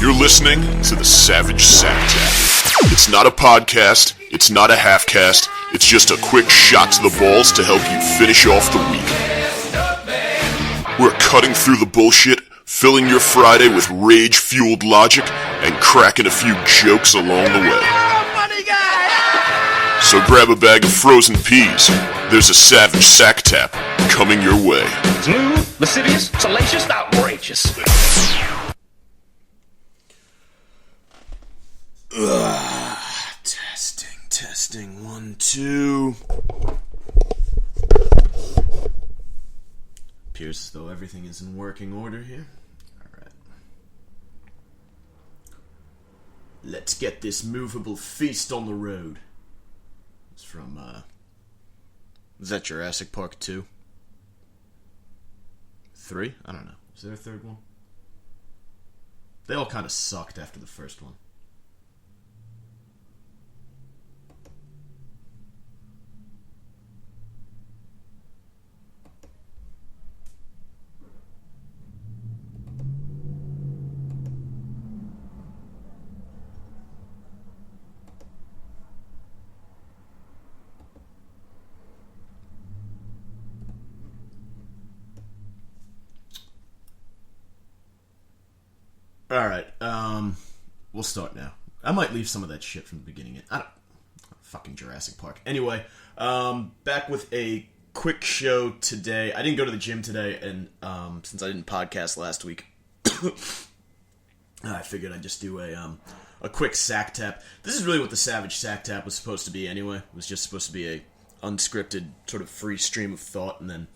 You're listening to the Savage Sacktap. It's not a podcast, it's not a half-cast, it's just a quick shot to the balls to help you finish off the week. We're cutting through the bullshit, filling your Friday with rage-fueled logic, and cracking a few jokes along the way. So grab a bag of frozen peas. There's a Savage Sacktap coming your way. Smooth, lascivious, salacious, outrageous. Testing, 1, 2. Appears as though everything is in working order here. Alright. Let's get this movable feast on the road. It's from, is that Jurassic Park 2? 3? I don't know. Is there a third one? They all kind of sucked after the first one. Alright, we'll start now. I might leave some of that shit from the beginning. Fucking Jurassic Park. Anyway, back with a quick show today. I didn't go to the gym today, and since I didn't podcast last week, I figured I'd just do a quick sack tap. This is really what the Savage Sack Tap was supposed to be anyway. It was just supposed to be a unscripted, sort of free stream of thought, and then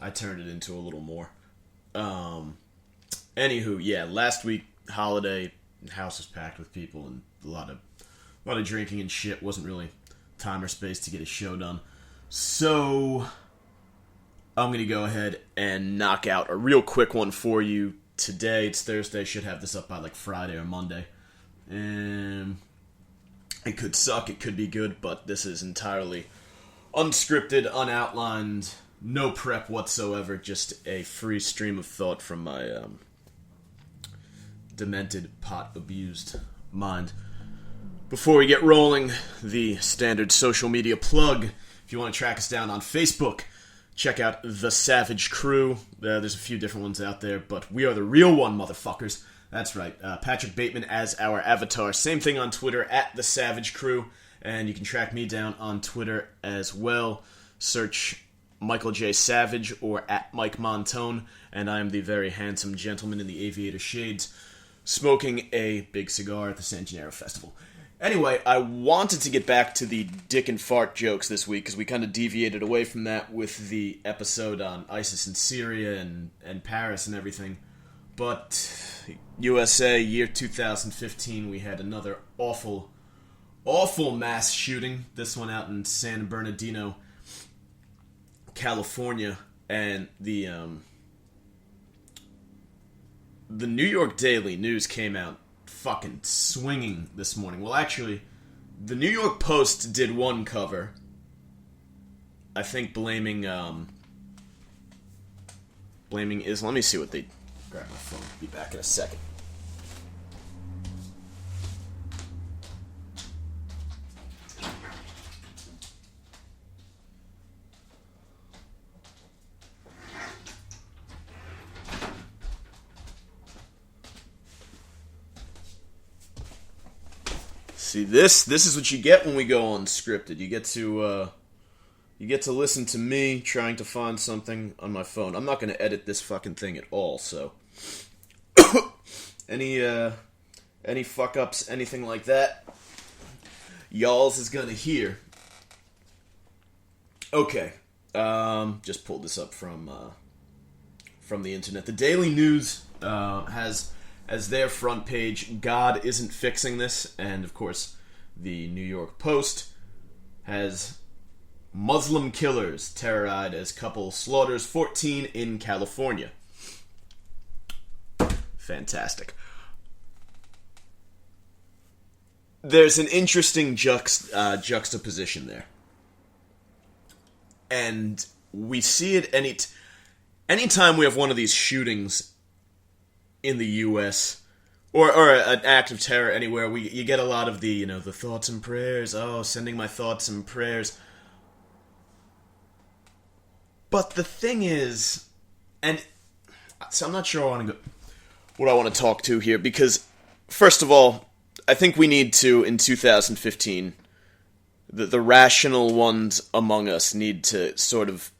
I turned it into a little more. Anywho, yeah, last week, holiday, house was packed with people and a lot of drinking and shit. Wasn't really time or space to get a show done. So I'm going to go ahead and knock out a real quick one for you today. It's Thursday. Should have this up by like Friday or Monday. And it could suck. It could be good. But this is entirely unscripted, unoutlined, no prep whatsoever. Just a free stream of thought from my demented, pot-abused mind. Before we get rolling, the standard social media plug. If you want to track us down on Facebook, check out The Savage Crew. There's a few different ones out there, but we are the real one, motherfuckers. That's right. Patrick Bateman as our avatar. Same thing on Twitter, at The Savage Crew. And you can track me down on Twitter as well. Search Michael J. Savage or at Mike Montone. And I am the very handsome gentleman in the aviator shades, smoking a big cigar at the San Gennaro Festival. Anyway, I wanted to get back to the dick and fart jokes this week, because we kind of deviated away from that with the episode on ISIS in Syria and Paris and everything. But USA, year 2015, we had another awful mass shooting. This one out in San Bernardino, California. And the New York Daily News came out fucking swinging this morning. Well, actually, the New York Post did one cover, I think blaming Islam. Let me see what they... Grab my phone. Be back in a second. See, this is what you get when we go unscripted. You get to listen to me trying to find something on my phone. I'm not going to edit this fucking thing at all, so any fuck ups, anything like that, y'all's is gonna hear. Okay, just pulled this up from the internet. The Daily News has as their front page, "God isn't fixing this," and of course, the New York Post has "Muslim killers terrorized as couple slaughters 14 in California." Fantastic. There's an interesting juxtaposition there. And we see it anytime we have one of these shootings in the U.S., or an act of terror anywhere, you get a lot of the the thoughts and prayers. Oh, sending my thoughts and prayers. But the thing is, and so I'm not sure what I want to talk to here, because first of all, I think we need to, in 2015, the rational ones among us need to sort of,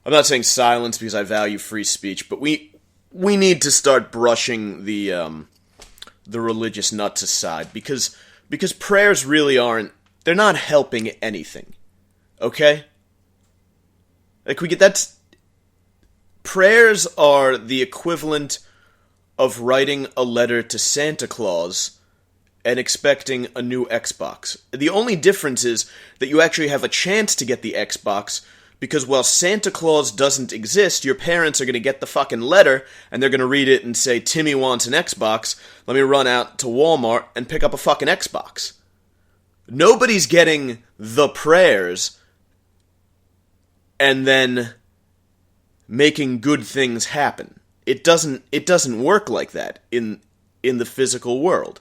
I'm not saying silence because I value free speech, but we need to start brushing the religious nuts aside, because prayers really they're not helping anything. Okay? Like, prayers are the equivalent of writing a letter to Santa Claus and expecting a new Xbox. The only difference is that you actually have a chance to get the Xbox, because while Santa Claus doesn't exist, your parents are going to get the fucking letter, and they're going to read it and say, Timmy wants an Xbox, let me run out to Walmart and pick up a fucking Xbox. Nobody's getting the prayers and then making good things happen. It doesn't work like that in the physical world.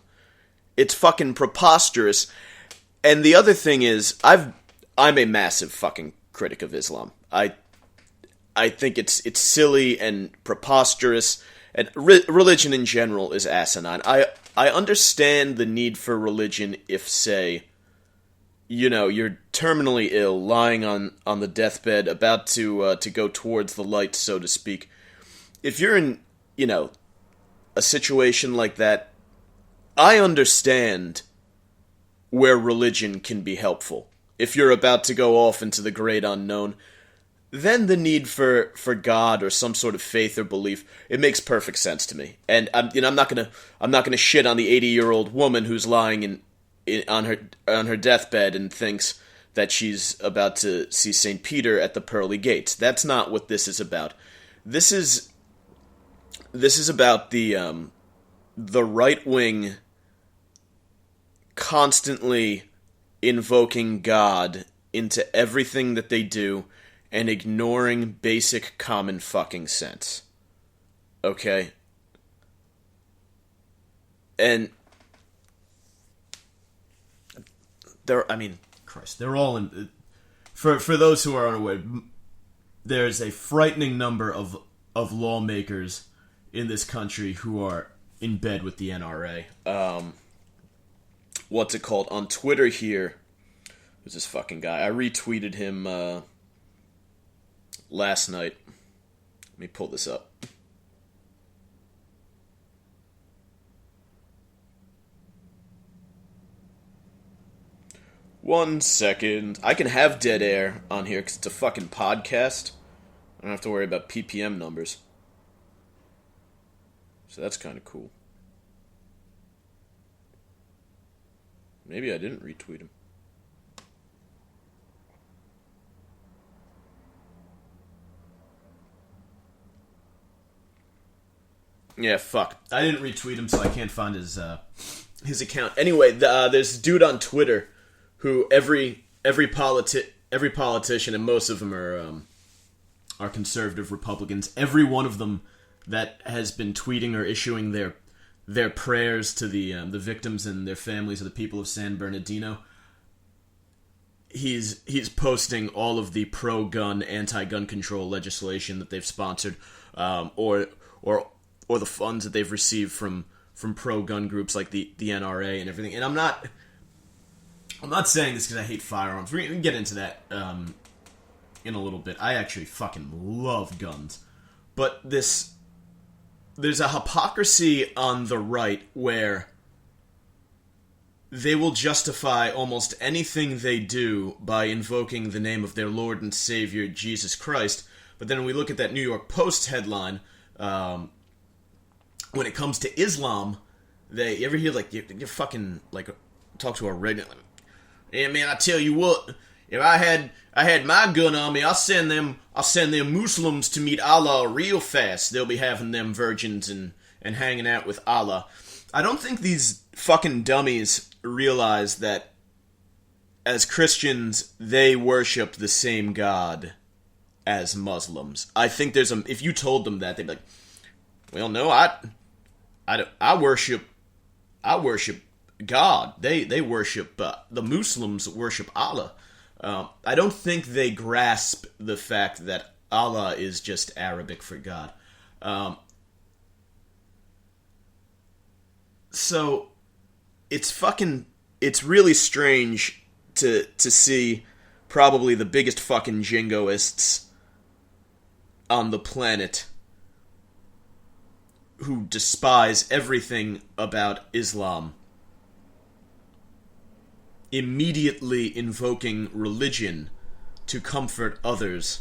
It's fucking preposterous. And the other thing is, I'm a massive fucking critic of Islam. I think it's silly and preposterous, and religion in general is asinine. I understand the need for religion if, say, you're terminally ill, lying on the deathbed, about to go towards the light, so to speak. If you're in, a situation like that, I understand where religion can be helpful. If you're about to go off into the great unknown, then the need for God or some sort of faith or belief, it makes perfect sense to me. And I'm not gonna shit on the 80-year-old woman who's lying on her deathbed and thinks that she's about to see St. Peter at the pearly gates. That's not what this is about. This is about the right wing constantly invoking God into everything that they do and ignoring basic common fucking sense. Okay? And they're all in... For those who are unaware, there's a frightening number of lawmakers in this country who are in bed with the NRA. What's it called? On Twitter here, there's this fucking guy. I retweeted him last night. Let me pull this up. One second. I can have dead air on here because it's a fucking podcast. I don't have to worry about PPM numbers. So that's kind of cool. Maybe I didn't retweet him. Yeah, fuck. I didn't retweet him, so I can't find his account. Anyway, there's this dude on Twitter who every politician, and most of them are conservative Republicans, every one of them that has been tweeting or issuing their prayers to the victims and their families of the people of San Bernardino, he's posting all of the pro-gun, anti-gun control legislation that they've sponsored, or the funds that they've received from pro-gun groups like the NRA and everything. And I'm not saying this because I hate firearms. We're gonna get into that in a little bit. I actually fucking love guns, but there's a hypocrisy on the right where they will justify almost anything they do by invoking the name of their Lord and Savior, Jesus Christ. But then when we look at that New York Post headline, when it comes to Islam, you ever hear, like, you fucking, like, talk to a redneck, like, yeah, man, I tell you what, if I had my gun on me, I'll send them Muslims to meet Allah real fast. They'll be having them virgins and hanging out with Allah. I don't think these fucking dummies realize that as Christians, they worship the same God as Muslims. I think if you told them that, they'd be like, well, no, I worship God. They worship the Muslims worship Allah. I don't think they grasp the fact that Allah is just Arabic for God. So it's really strange to see probably the biggest fucking jingoists on the planet who despise everything about Islam immediately invoking religion to comfort others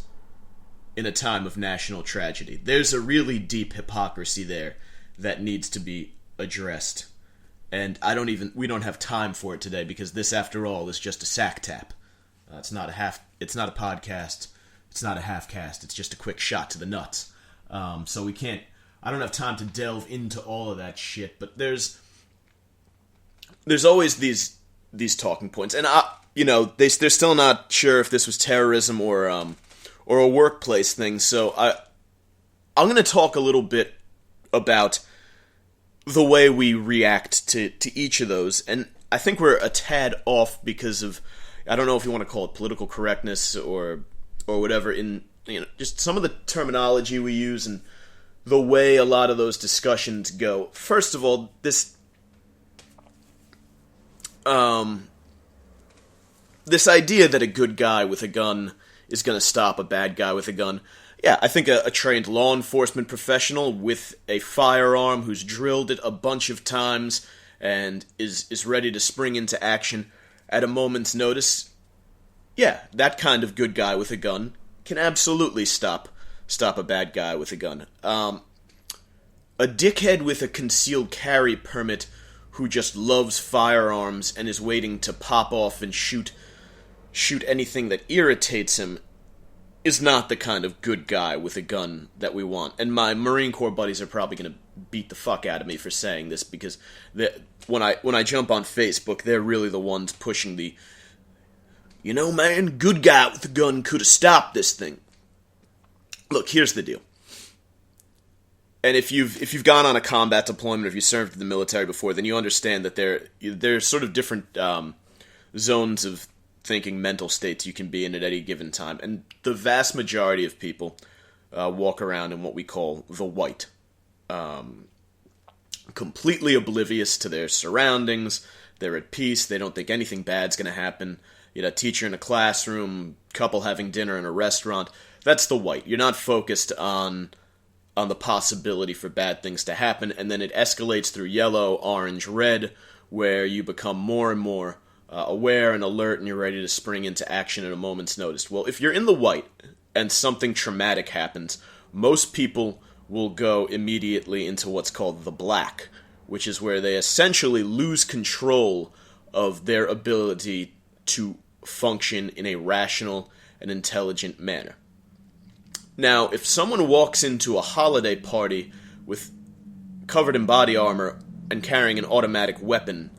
in a time of national tragedy. There's a really deep hypocrisy there that needs to be addressed. And we don't have time for it today because this, after all, is just a Sacktap. It's not a podcast. It's not a half-cast. It's just a quick shot to the nuts. So I don't have time to delve into all of that shit, but there's always these talking points. And they're still not sure if this was terrorism or a workplace thing. So I'm going to talk a little bit about the way we react to each of those. And I think we're a tad off because of, I don't know if you want to call it political correctness or whatever, in just some of the terminology we use and the way a lot of those discussions go. First of all, this idea that a good guy with a gun is going to stop a bad guy with a gun. Yeah, I think a trained law enforcement professional with a firearm who's drilled it a bunch of times and is ready to spring into action at a moment's notice, yeah, that kind of good guy with a gun can absolutely stop a bad guy with a gun. A dickhead with a concealed carry permit who just loves firearms and is waiting to pop off and shoot anything that irritates him is not the kind of good guy with a gun that we want. And my Marine Corps buddies are probably going to beat the fuck out of me for saying this, because when I jump on Facebook, they're really the ones pushing the, man, good guy with a gun could have stopped this thing. Look, here's the deal. And if you've gone on a combat deployment, or if you served in the military before, then you understand that there's sort of different zones of thinking, mental states you can be in at any given time. And the vast majority of people walk around in what we call the white. Completely oblivious to their surroundings. They're at peace. They don't think anything bad's going to happen. Teacher in a classroom, couple having dinner in a restaurant. That's the white. You're not focused on the possibility for bad things to happen, and then it escalates through yellow, orange, red, where you become more and more aware and alert, and you're ready to spring into action at a moment's notice. Well, if you're in the white and something traumatic happens, most people will go immediately into what's called the black, which is where they essentially lose control of their ability to function in a rational and intelligent manner. Now, if someone walks into a holiday party covered in body armor and carrying an automatic weapon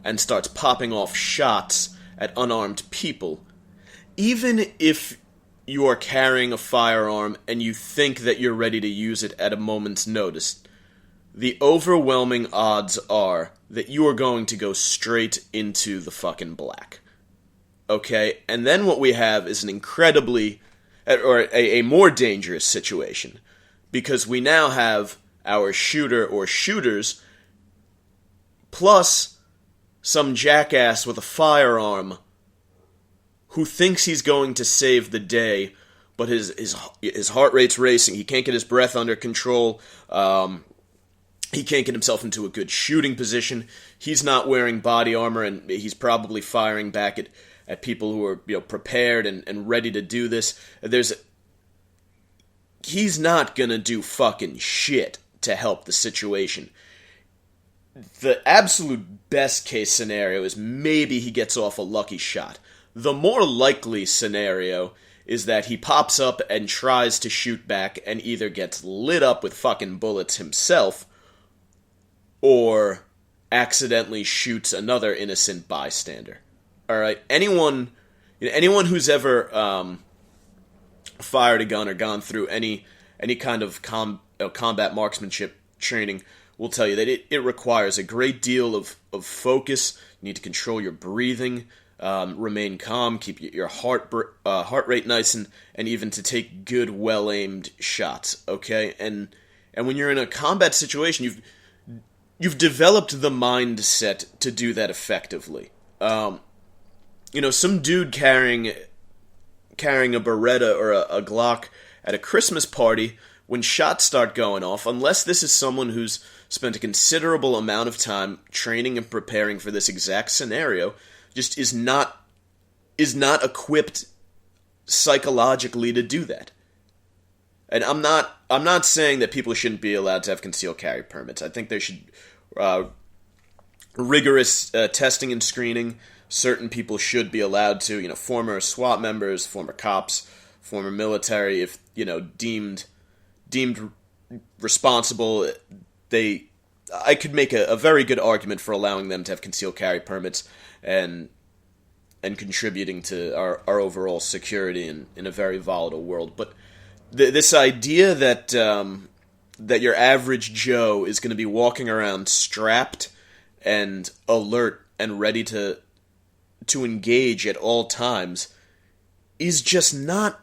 and starts popping off shots at unarmed people, even if you are carrying a firearm and you think that you're ready to use it at a moment's notice, the overwhelming odds are that you are going to go straight into the fucking black. Okay? And then what we have is a more dangerous situation, because we now have our shooter or shooters plus some jackass with a firearm who thinks he's going to save the day, but his heart rate's racing. He can't get his breath under control. He can't get himself into a good shooting position. He's not wearing body armor, and he's probably firing back at people who are prepared and ready to do this. He's not gonna do fucking shit to help the situation. The absolute best case scenario is maybe he gets off a lucky shot. The more likely scenario is that he pops up and tries to shoot back and either gets lit up with fucking bullets himself or accidentally shoots another innocent bystander. Alright, anyone who's ever fired a gun or gone through any kind of combat marksmanship training will tell you that it requires a great deal of focus. You need to control your breathing, remain calm, keep your heart rate nice, and even to take good, well-aimed shots, okay? And when you're in a combat situation, you've developed the mindset to do that effectively. Some dude carrying a Beretta or a Glock at a Christmas party, when shots start going off, unless this is someone who's spent a considerable amount of time training and preparing for this exact scenario, just is not equipped psychologically to do that. And I'm not saying that people shouldn't be allowed to have concealed carry permits. I think there should rigorous testing and screening. Certain people should be allowed to, former SWAT members, former cops, former military, if deemed responsible, I could make a very good argument for allowing them to have concealed carry permits and contributing to our overall security in a very volatile world. But this idea that your average Joe is going to be walking around strapped and alert and ready to engage at all times is just not...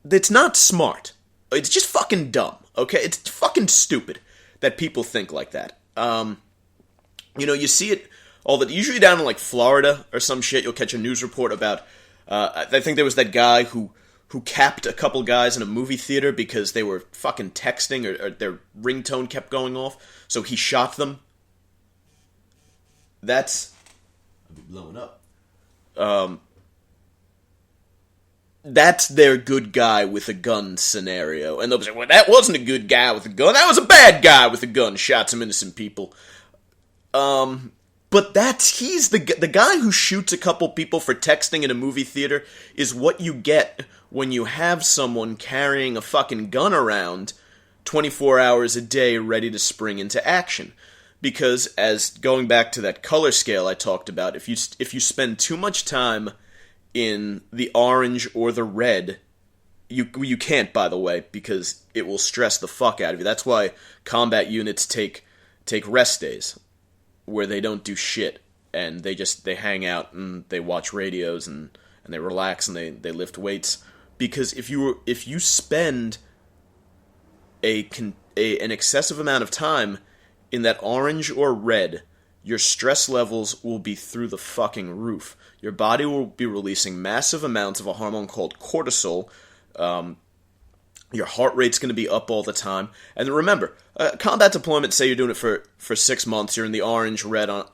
It's not smart. It's just fucking dumb, okay? It's fucking stupid that people think like that. You see it usually down in, like, Florida or some shit. You'll catch a news report about, I think there was that guy who capped a couple guys in a movie theater because they were fucking texting or their ringtone kept going off, so he shot them. I'll be blowing up. That's their good guy with a gun scenario. And they'll be like, well, that wasn't a good guy with a gun. That was a bad guy with a gun. Shot some innocent people. But he's the guy who shoots a couple people for texting in a movie theater is what you get when you have someone carrying a fucking gun around 24 hours a day ready to spring into action. Because, as going back to that color scale I talked about, if you spend too much time in the orange or the red, you can't, by the way, because it will stress the fuck out of you. That's why combat units take rest days, where they don't do shit, and they hang out and they watch radios and they relax and they lift weights. Because if you spend an excessive amount of time in that orange or red, your stress levels will be through the fucking roof. Your body will be releasing massive amounts of a hormone called cortisol. Your heart rate's going to be up all the time. And remember, combat deployment, say you're doing it for 6 months, you're in the orange, red on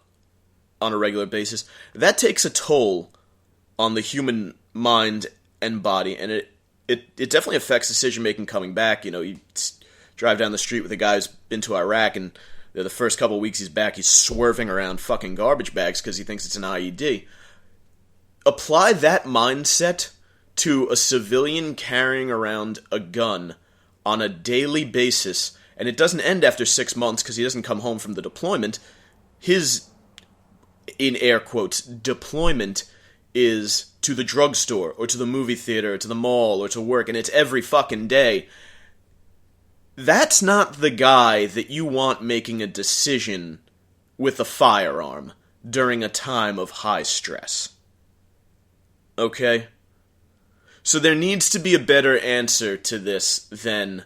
a regular basis. That takes a toll on the human mind and body, and it definitely affects decision-making coming back. You drive down the street with a guy who's been to Iraq, and the first couple of weeks he's back, he's swerving around fucking garbage bags because he thinks it's an IED. Apply that mindset to a civilian carrying around a gun on a daily basis, and it doesn't end after 6 months because he doesn't come home from the deployment. His, in air quotes, deployment is to the drugstore, or to the movie theater, or to the mall, or to work, and it's every fucking day. That's not the guy that you want making a decision with a firearm during a time of high stress. Okay? So there needs to be a better answer to this than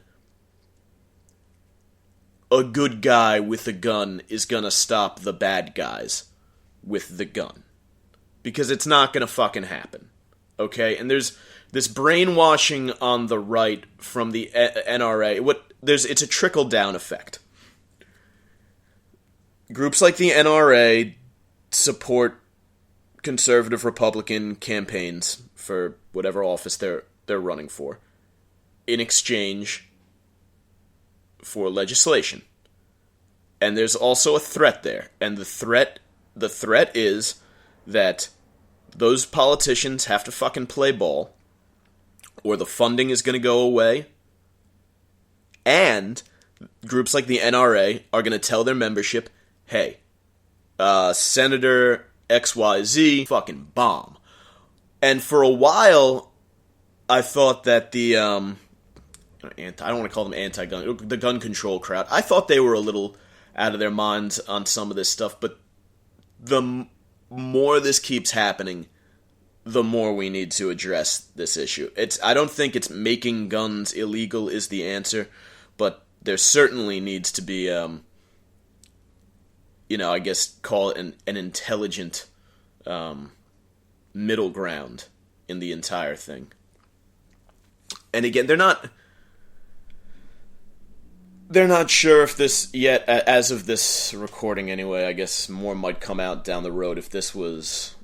a good guy with a gun is gonna stop the bad guys with the gun. Because it's not gonna fucking happen. Okay? And there's this brainwashing on the right from the NRA. It's a trickle-down effect. Groups like the NRA support conservative Republican campaigns for whatever office they're running for, in exchange for legislation. And there's also a threat there. And the threat is that those politicians have to fucking play ball, or the funding is going to go away, and groups like the NRA are going to tell their membership, hey, Senator XYZ fucking bomb. And for a while, I thought that the, I don't want to call them anti-gun, the gun control crowd, I thought they were a little out of their minds on some of this stuff, but the more this keeps happening, the more we need to address this issue. I don't think it's making guns illegal is the answer, but there certainly needs to be, I guess call it an intelligent middle ground in the entire thing. And again, they're not sure if this yet, as of this recording anyway. I guess more might come out down the road if this was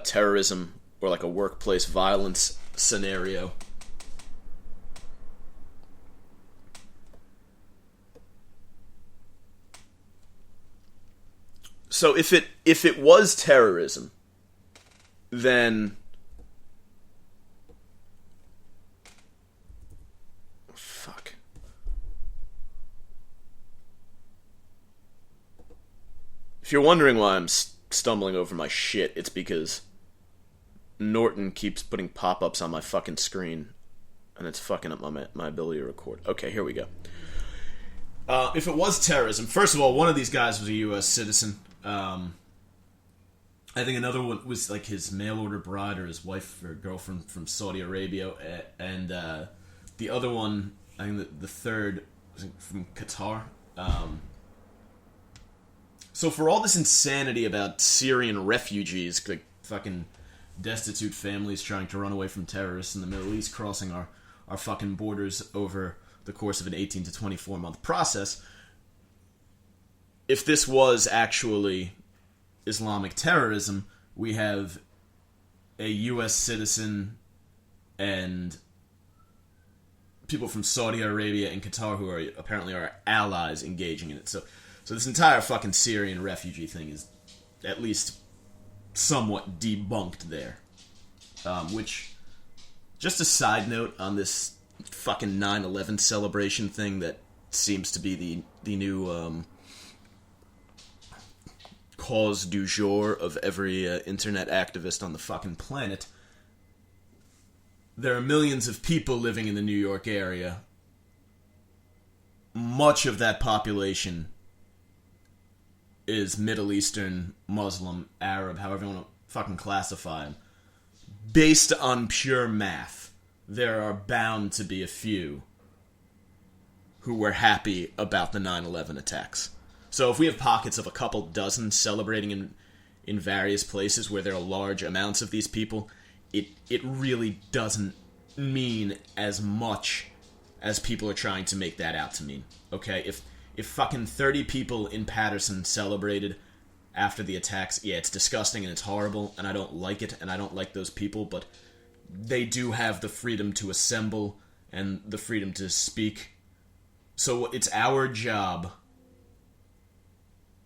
terrorism or like a workplace violence scenario. So if it was terrorism, then fuck. If you're wondering why I'm stumbling over my shit, it's because Norton keeps putting pop-ups on my fucking screen, and it's fucking up my ability to record. Okay, here we go. If it was terrorism, first of all, one of these guys was a U.S. citizen. I think another one was like his mail-order bride or his wife or girlfriend from Saudi Arabia, and the other one, I think the third, was from Qatar. So for all this insanity about Syrian refugees, like fucking destitute families trying to run away from terrorists in the Middle East, crossing our fucking borders over the course of an 18 to 24 month process, if this was actually Islamic terrorism, we have a U.S. citizen and people from Saudi Arabia and Qatar who are apparently our allies engaging in it. So this entire fucking Syrian refugee thing is at least somewhat debunked there. Which, just a side note on this fucking 9/11 celebration thing that seems to be the new cause du jour of every internet activist on the fucking planet. There are millions of people living in the New York area. Much of that population is Middle Eastern, Muslim, Arab, however you want to fucking classify them. Based on pure math, there are bound to be a few who were happy about the 9/11 attacks. So if we have pockets of a couple dozen celebrating in various places where there are large amounts of these people, it really doesn't mean as much as people are trying to make that out to mean. Okay, if fucking 30 people in Patterson celebrated after the attacks, yeah, it's disgusting and it's horrible, and I don't like it, and I don't like those people, but they do have the freedom to assemble and the freedom to speak. So it's our job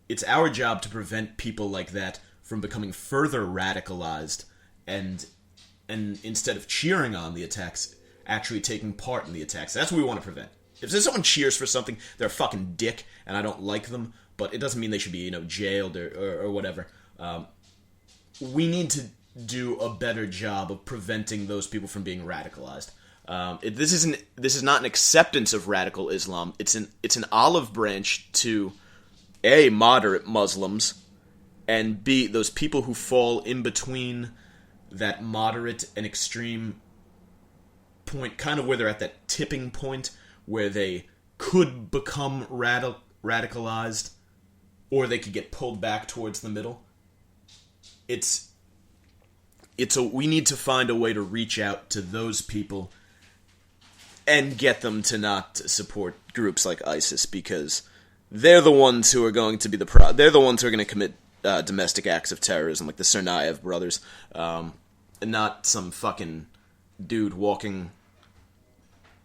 to prevent people like that from becoming further radicalized and instead of cheering on the attacks, actually taking part in the attacks. That's what we want to prevent. If there's someone cheers for something, they're a fucking dick, and I don't like them, but it doesn't mean they should be, jailed or whatever. We need to do a better job of preventing those people from being radicalized. This is not an acceptance of radical Islam. It's an olive branch to A, moderate Muslims, and B, those people who fall in between that moderate and extreme point, kind of where they're at that tipping point where they could become radicalized, or they could get pulled back towards the middle. We need to find a way to reach out to those people and get them to not support groups like ISIS, because they're the ones who are going to be they're the ones who are going to commit domestic acts of terrorism, like the Tsarnaev brothers, and not some fucking dude walking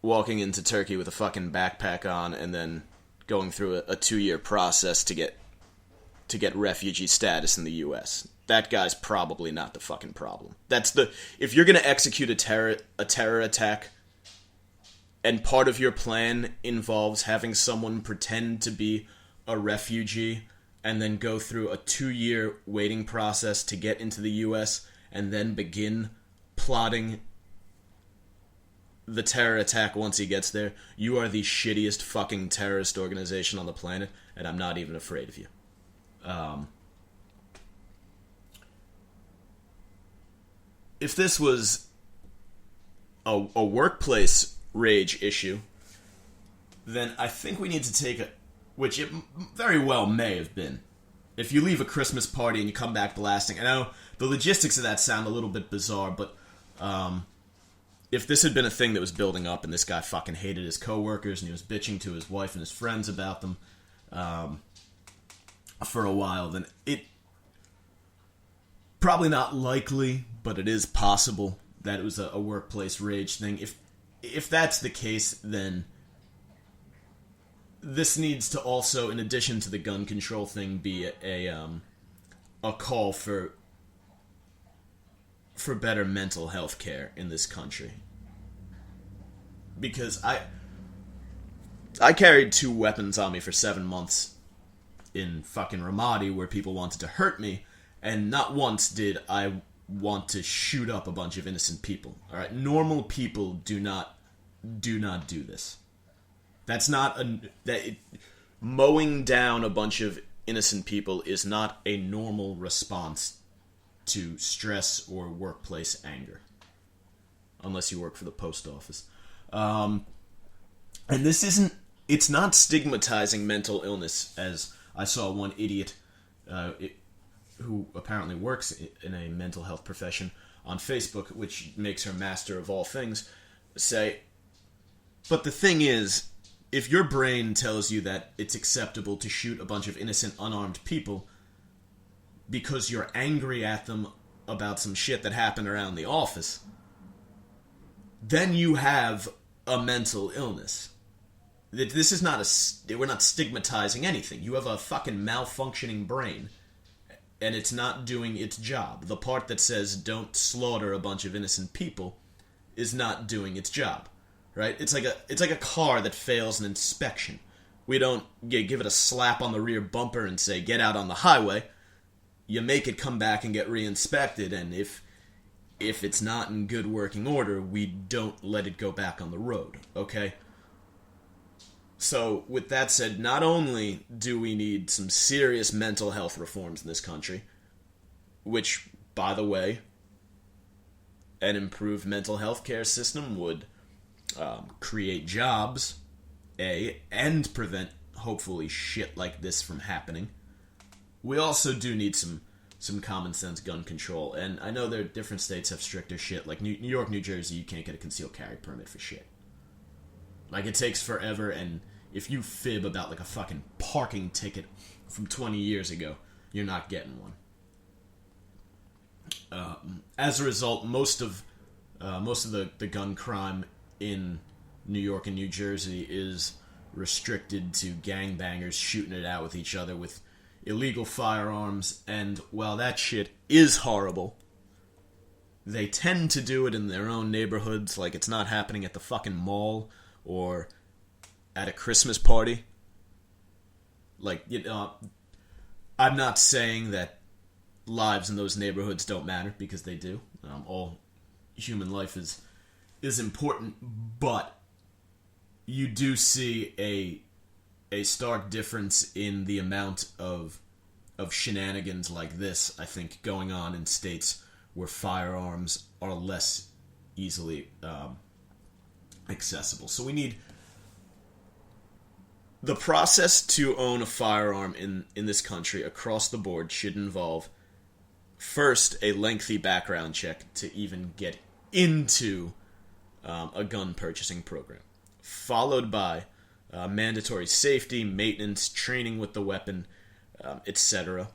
into Turkey with a fucking backpack on and then going through a 2-year process to get refugee status in the U.S. That guy's probably not the fucking problem. If you're going to execute a terror attack, and part of your plan involves having someone pretend to be a refugee and then go through a 2-year waiting process to get into the U.S. and then begin plotting the terror attack once he gets there, you are the shittiest fucking terrorist organization on the planet, and I'm not even afraid of you. If this was a workplace rage issue, then I think we need to take a... which it very well may have been. If you leave a Christmas party and you come back blasting... I know the logistics of that sound a little bit bizarre, but if this had been a thing that was building up and this guy fucking hated his coworkers and he was bitching to his wife and his friends about them for a while, then it... probably not likely, but it is possible that it was a workplace rage thing. If that's the case, then this needs to also, in addition to the gun control thing, be a call for better mental health care in this country. Because I carried 2 weapons on me for 7 months in fucking Ramadi where people wanted to hurt me, and not once did I want to shoot up a bunch of innocent people. Alright, normal people do not do this. That's not mowing down a bunch of innocent people is not a normal response to stress or workplace anger. Unless you work for the post office. And this isn't... it's not stigmatizing mental illness, as I saw one idiot who apparently works in a mental health profession on Facebook, which makes her master of all things, say, but the thing is, if your brain tells you that it's acceptable to shoot a bunch of innocent, unarmed people because you're angry at them about some shit that happened around the office, then you have a mental illness. This is not we're not stigmatizing anything. You have a fucking malfunctioning brain, and it's not doing its job. The part that says don't slaughter a bunch of innocent people is not doing its job. Right? It's like a car that fails an inspection. We don't give it a slap on the rear bumper and say, get out on the highway. You make it come back and get re-inspected, and if it's not in good working order, we don't let it go back on the road, okay? So, with that said, not only do we need some serious mental health reforms in this country, which, by the way, an improved mental health care system would create jobs, and prevent, hopefully, shit like this from happening. We also do need some common sense gun control, and I know different states have stricter shit, like New York, New Jersey, you can't get a concealed carry permit for shit. Like, it takes forever, and if you fib about, like, a fucking parking ticket from 20 years ago, you're not getting one. As a result, most of the gun crime in New York and New Jersey is restricted to gangbangers shooting it out with each other with illegal firearms, and while that shit is horrible, they tend to do it in their own neighborhoods, like it's not happening at the fucking mall or at a Christmas party. Like, you know, I'm not saying that lives in those neighborhoods don't matter, because they do. All human life is important, but you do see a stark difference in the amount of shenanigans like this, I think, going on in states where firearms are less easily accessible. So we need... the process to own a firearm in this country across the board should involve, first, a lengthy background check to even get into a gun purchasing program, followed by mandatory safety, maintenance, training with the weapon, etc.,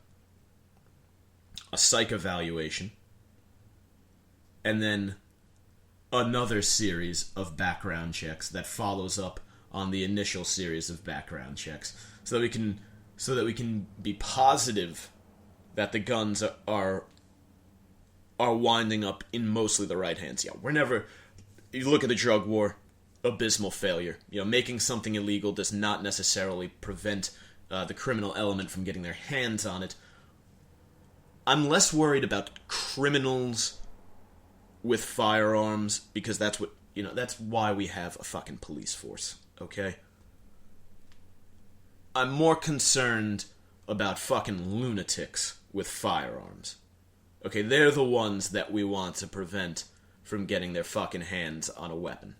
a psych evaluation, and then another series of background checks that follows up on the initial series of background checks, so that we can be positive that the guns are winding up in mostly the right hands. Yeah, we're never... you look at the drug war, abysmal failure. You know, making something illegal does not necessarily prevent the criminal element from getting their hands on it. I'm less worried about criminals with firearms, because that's what that's why we have a fucking police force, okay? I'm more concerned about fucking lunatics with firearms. Okay, they're the ones that we want to prevent from getting their fucking hands on a weapon.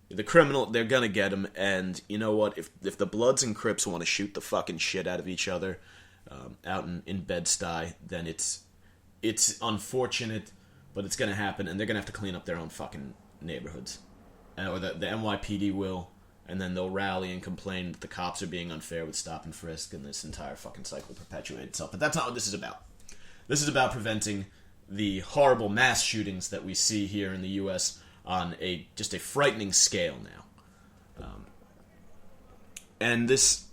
The criminal, they're gonna get them, and you know what? If the Bloods and Crips want to shoot the fucking shit out of each other out in Bed-Stuy, then it's unfortunate, but it's gonna happen, and they're gonna have to clean up their own fucking neighborhoods. Or the NYPD will, and then they'll rally and complain that the cops are being unfair with stop and frisk, and this entire fucking cycle perpetuates itself. But that's not what this is about. This is about preventing the horrible mass shootings that we see here in the U.S. on just a frightening scale now. And this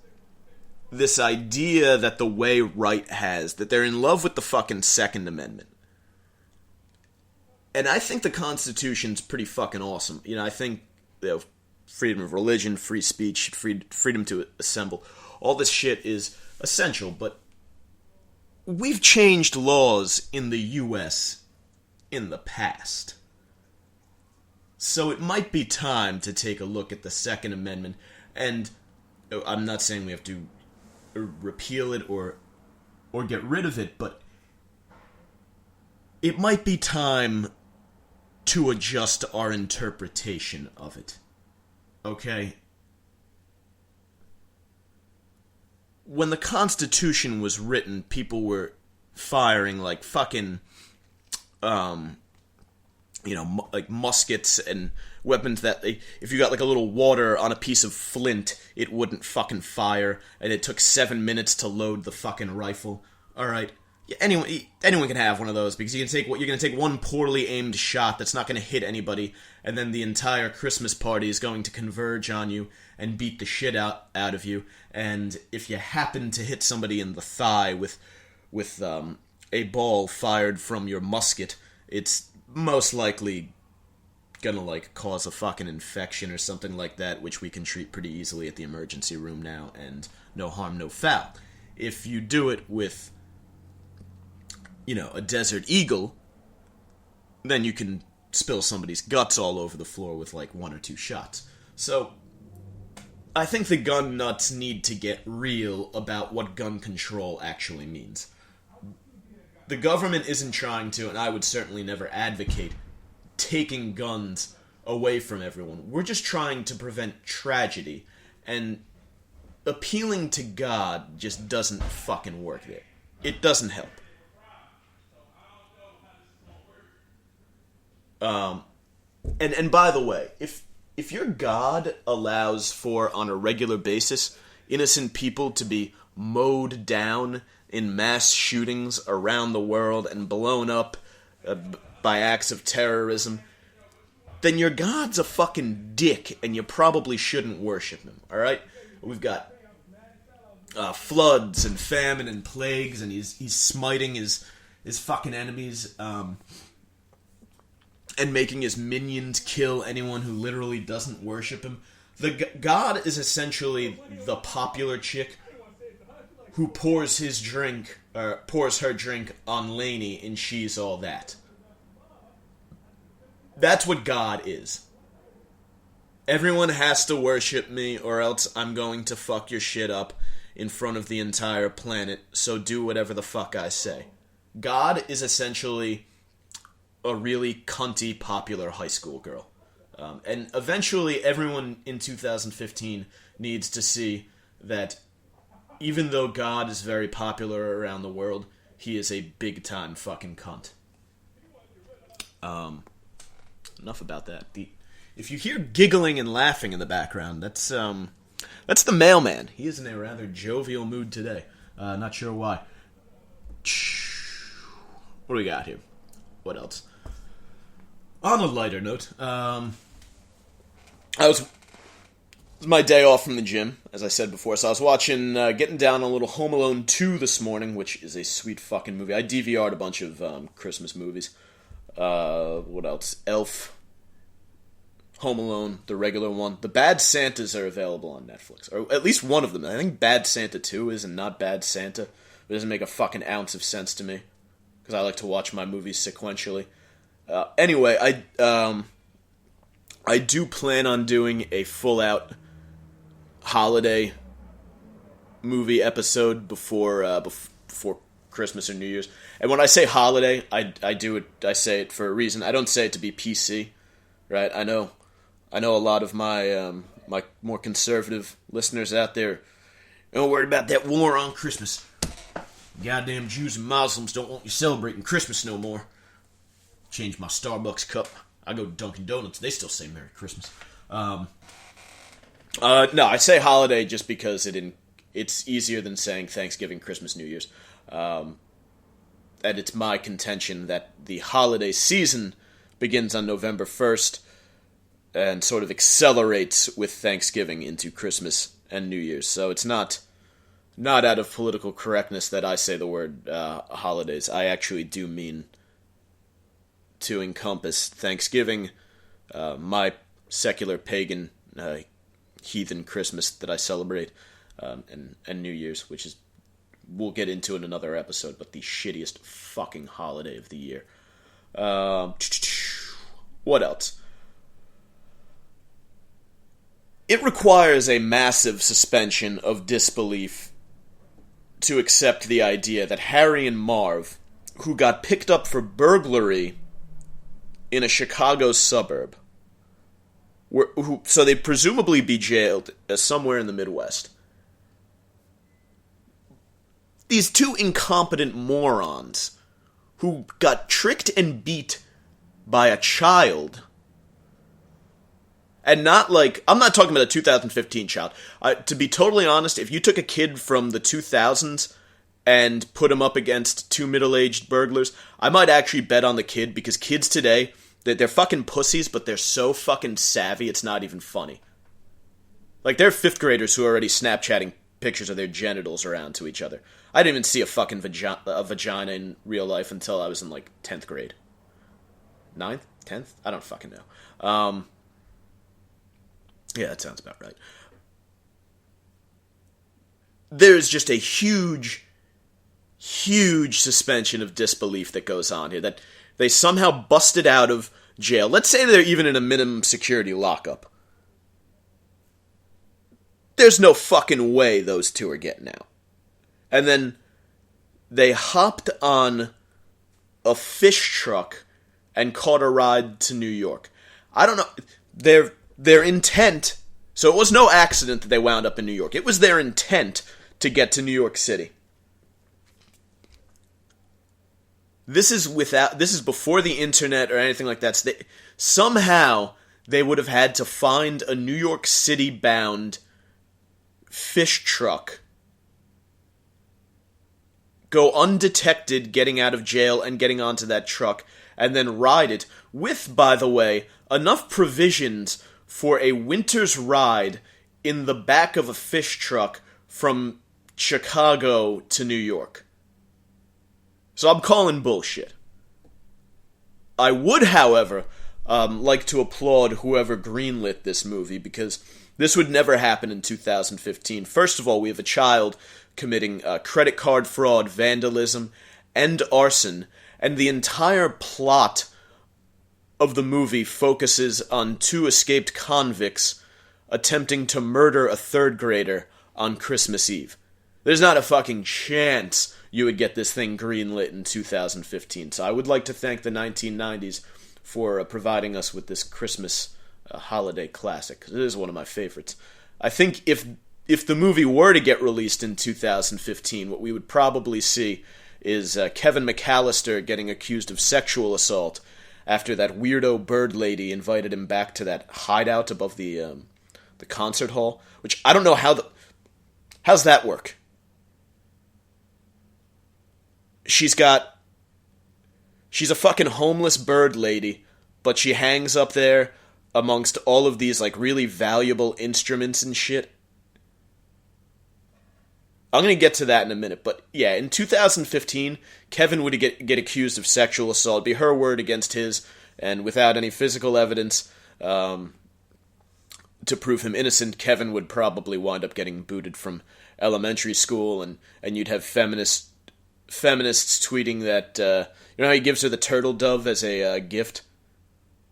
idea that the way right has, that they're in love with the fucking Second Amendment. And I think the Constitution's pretty fucking awesome. I think freedom of religion, free speech, freedom to assemble, all this shit is essential, but we've changed laws in the U.S. in the past. So it might be time to take a look at the Second Amendment, and I'm not saying we have to repeal it or get rid of it, but it might be time to adjust our interpretation of it. Okay? When the Constitution was written, people were firing like fucking, like muskets and weapons that if you got like a little water on a piece of flint, it wouldn't fucking fire, and it took 7 minutes to load the fucking rifle. Alright, anyone can have one of those, because you're gonna take one poorly aimed shot that's not gonna hit anybody, and then the entire Christmas party is going to converge on you and beat the shit out of you. And if you happen to hit somebody in the thigh with a ball fired from your musket, it's most likely gonna like cause a fucking infection or something like that, which we can treat pretty easily at the emergency room now, and no harm, no foul. If you do it with, a Desert Eagle, then you can spill somebody's guts all over the floor with like 1 or 2 shots. So I think the gun nuts need to get real about what gun control actually means. The government isn't trying to, and I would certainly never advocate, taking guns away from everyone. We're just trying to prevent tragedy, and appealing to God just doesn't fucking work there. It doesn't help. And by the way, if your God allows for, on a regular basis, innocent people to be mowed down in mass shootings around the world and blown up by acts of terrorism, then your God's a fucking dick, and you probably shouldn't worship him, alright? We've got floods and famine and plagues, and he's smiting his fucking enemies, and making his minions kill anyone who literally doesn't worship him. God is essentially the popular chick who pours her drink on Lainey in She's All That. That's what God is. Everyone has to worship me, or else I'm going to fuck your shit up in front of the entire planet, so do whatever the fuck I say. God is essentially a really cunty, popular high school girl. And eventually, everyone in 2015 needs to see that even though God is very popular around the world, he is a big-time fucking cunt. Enough about that. If you hear giggling and laughing in the background, that's the mailman. He is in a rather jovial mood today. Not sure why. What do we got here? What else? On a lighter note, it was my day off from the gym, as I said before, so I was watching, getting down on a little Home Alone 2 this morning, which is a sweet fucking movie. I DVR'd a bunch of Christmas movies. What else? Elf, Home Alone, the regular one. The Bad Santas are available on Netflix, or at least one of them. I think Bad Santa 2 is, and not Bad Santa. It doesn't make a fucking ounce of sense to me, because I like to watch my movies sequentially. Anyway, I do plan on doing a full-out holiday movie episode before Christmas or New Year's. And when I say holiday, I say it for a reason. I don't say it to be PC, right? I know a lot of my my more conservative listeners out there don't worry about that war on Christmas. Goddamn Jews and Muslims don't want you celebrating Christmas no more. Change my Starbucks cup. I go to Dunkin' Donuts. They still say Merry Christmas. No, I say holiday just because it's easier than saying Thanksgiving, Christmas, New Year's. And it's my contention that the holiday season begins on November 1st and sort of accelerates with Thanksgiving into Christmas and New Year's. So it's not out of political correctness that I say the word holidays. I actually do mean to encompass Thanksgiving, my secular pagan heathen Christmas that I celebrate, and New Year's, which is, we'll get into in another episode, but the shittiest fucking holiday of the year. What else? It requires a massive suspension of disbelief to accept the idea that Harry and Marv, who got picked up for burglary in a Chicago suburb, so they'd presumably be jailed somewhere in the Midwest. These two incompetent morons who got tricked and beat by a child. And not like, I'm not talking about a 2015 child. To be totally honest, if you took a kid from the 2000s and put him up against two middle-aged burglars, I might actually bet on the kid, because kids today, they're fucking pussies, but they're so fucking savvy, it's not even funny. Like, they're fifth graders who are already Snapchatting pictures of their genitals around to each other. I didn't even see a fucking vagina in real life until I was in, like, 10th grade. 9th? 10th? I don't fucking know. Yeah, that sounds about right. There's just a huge suspension of disbelief that goes on here. That they somehow busted out of jail. Let's say they're even in a minimum security lockup. There's no fucking way those two are getting out. And then they hopped on a fish truck and caught a ride to New York. I don't know. Their intent, so it was no accident that they wound up in New York. It was their intent to get to New York City. This is before the internet or anything like that. So somehow they would have had to find a New York City bound fish truck, go undetected getting out of jail and getting onto that truck, and then ride it with, by the way, enough provisions for a winter's ride in the back of a fish truck from Chicago to New York. So I'm calling bullshit. I would, however, like to applaud whoever greenlit this movie, because this would never happen in 2015. First of all, we have a child committing credit card fraud, vandalism, and arson, and the entire plot of the movie focuses on two escaped convicts attempting to murder a third grader on Christmas Eve. There's not a fucking chance you would get this thing greenlit in 2015. So I would like to thank the 1990s for providing us with this Christmas holiday classic, because it is one of my favorites. I think if the movie were to get released in 2015, what we would probably see is Kevin McAllister getting accused of sexual assault after that weirdo bird lady invited him back to that hideout above the concert hall, which I don't know how's that work? She's a fucking homeless bird lady, but she hangs up there amongst all of these like really valuable instruments and shit. I'm going to get to that in a minute, but yeah, in 2015, Kevin would get accused of sexual assault, be her word against his, and without any physical evidence to prove him innocent, Kevin would probably wind up getting booted from elementary school, and you'd have feminists tweeting that, you know how he gives her the turtle dove as a gift?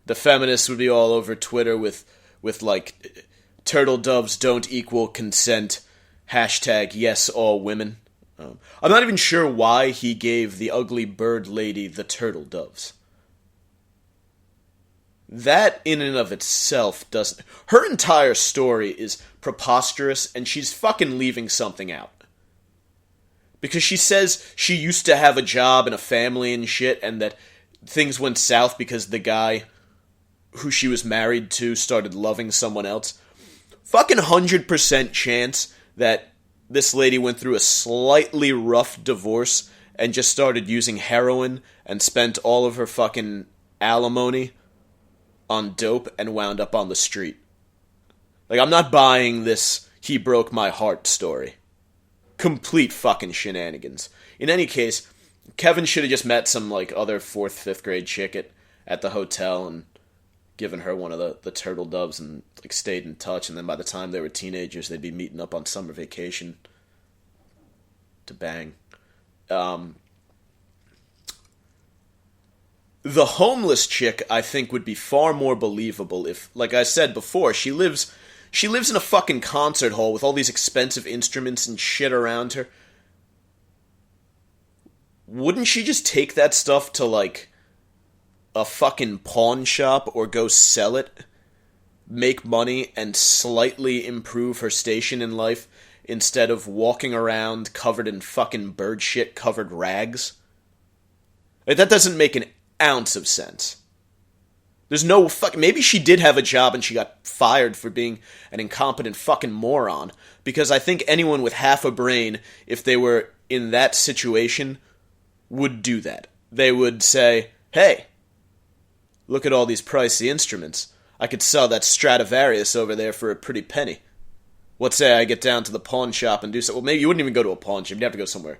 the feminists would be all over Twitter with like, turtle doves don't equal consent, hashtag yes all women. I'm not even sure why he gave the ugly bird lady the turtle doves. That in and of itself doesn't... Her entire story is preposterous, and she's fucking leaving something out. Because she says she used to have a job and a family and shit, and that things went south because the guy who she was married to started loving someone else. Fucking 100% chance that this lady went through a slightly rough divorce and just started using heroin and spent all of her fucking alimony on dope and wound up on the street. Like, I'm not buying this he broke my heart story. Complete fucking shenanigans. In any case, Kevin should have just met some, like, other 4th, 5th grade chick at the hotel and given her one of the turtle doves and, like, stayed in touch, and then by the time they were teenagers, they'd be meeting up on summer vacation to bang. The homeless chick, I think, would be far more believable if, like I said before, she lives in a fucking concert hall with all these expensive instruments and shit around her. Wouldn't she just take that stuff to, like, a fucking pawn shop or go sell it, make money, and slightly improve her station in life instead of walking around covered in fucking bird shit covered rags? Like, that doesn't make an ounce of sense. There's no maybe she did have a job and she got fired for being an incompetent fucking moron, because I think anyone with half a brain, if they were in that situation, would do that. They would say, hey, look at all these pricey instruments. I could sell that Stradivarius over there for a pretty penny. What say I get down to the pawn shop and do so? Well, maybe you wouldn't even go to a pawn shop. You'd have to go somewhere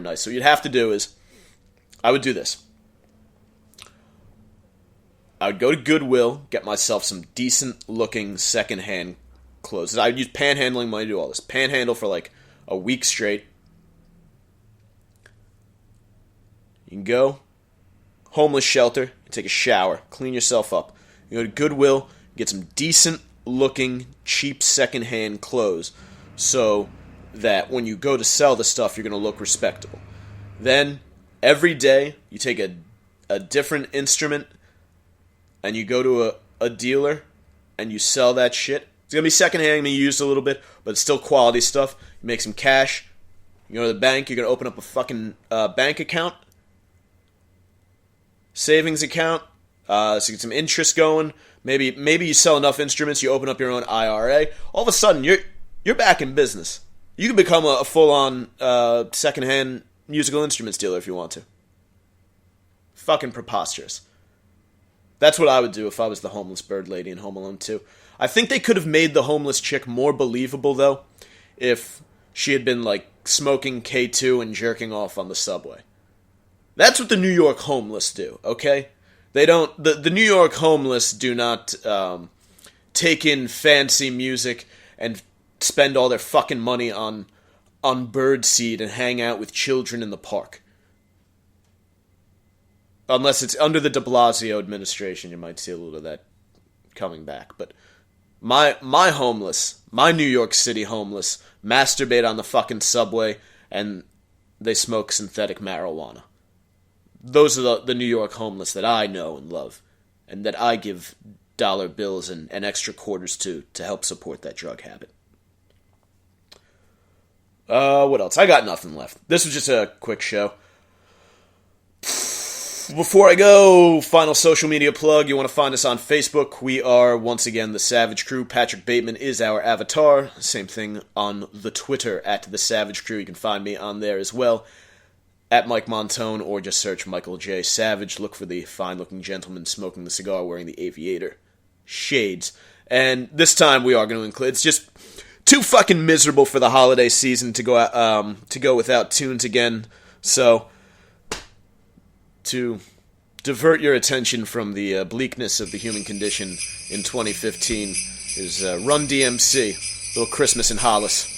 nice. So what you'd have to do is, I would do this. I would go to Goodwill, get myself some decent-looking second-hand clothes. I would use panhandling money to do all this. Panhandle for like a week straight. You can go, homeless shelter, take a shower, clean yourself up. You go to Goodwill, get some decent-looking, cheap second-hand clothes so that when you go to sell the stuff, you're going to look respectable. Then, every day, you take a different instrument and you go to a dealer, and you sell that shit. It's going to be secondhand, going to be used a little bit, but it's still quality stuff. You make some cash. You go to the bank, you're going to open up a fucking bank account. Savings account. So you get some interest going. Maybe you sell enough instruments, you open up your own IRA. All of a sudden, you're back in business. You can become a full-on secondhand musical instruments dealer if you want to. Fucking preposterous. That's what I would do if I was the homeless bird lady in Home Alone 2. I think they could have made the homeless chick more believable, though, if she had been, like, smoking K2 and jerking off on the subway. That's what the New York homeless do, okay? They don't... The New York homeless do not take in fancy music and spend all their fucking money on birdseed and hang out with children in the park. Unless it's under the de Blasio administration, you might see a little of that coming back. But my homeless, my New York City homeless, masturbate on the fucking subway and they smoke synthetic marijuana. Those are the New York homeless that I know and love, and that I give dollar bills and extra quarters to help support that drug habit. What else? I got nothing left. This was just a quick show. Before I go, final social media plug. You want to find us on Facebook. We are, once again, The Savage Crew. Patrick Bateman is our avatar. Same thing on the Twitter, at The Savage Crew. You can find me on there as well, at Mike Montone, or just search Michael J. Savage. Look for the fine-looking gentleman smoking the cigar wearing the aviator shades. And this time we are going to include... It's just too fucking miserable for the holiday season to go without tunes again. So... to divert your attention from the bleakness of the human condition in 2015 is Run DMC, Little Christmas in Hollis.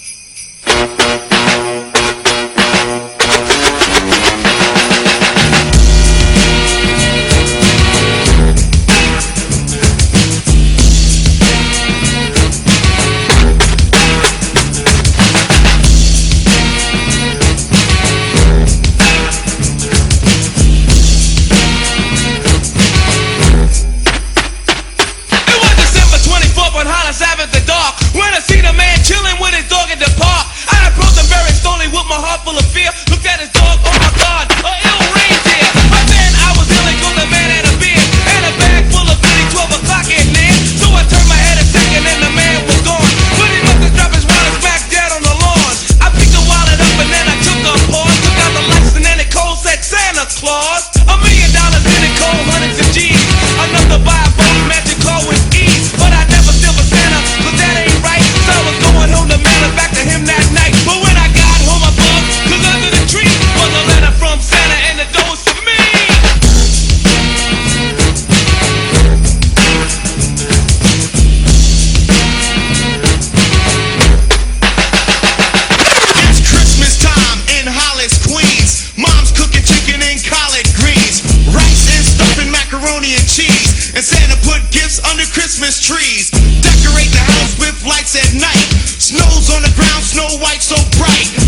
Christmas trees. Decorate the house with lights at night. Snow's on the ground, snow white so bright.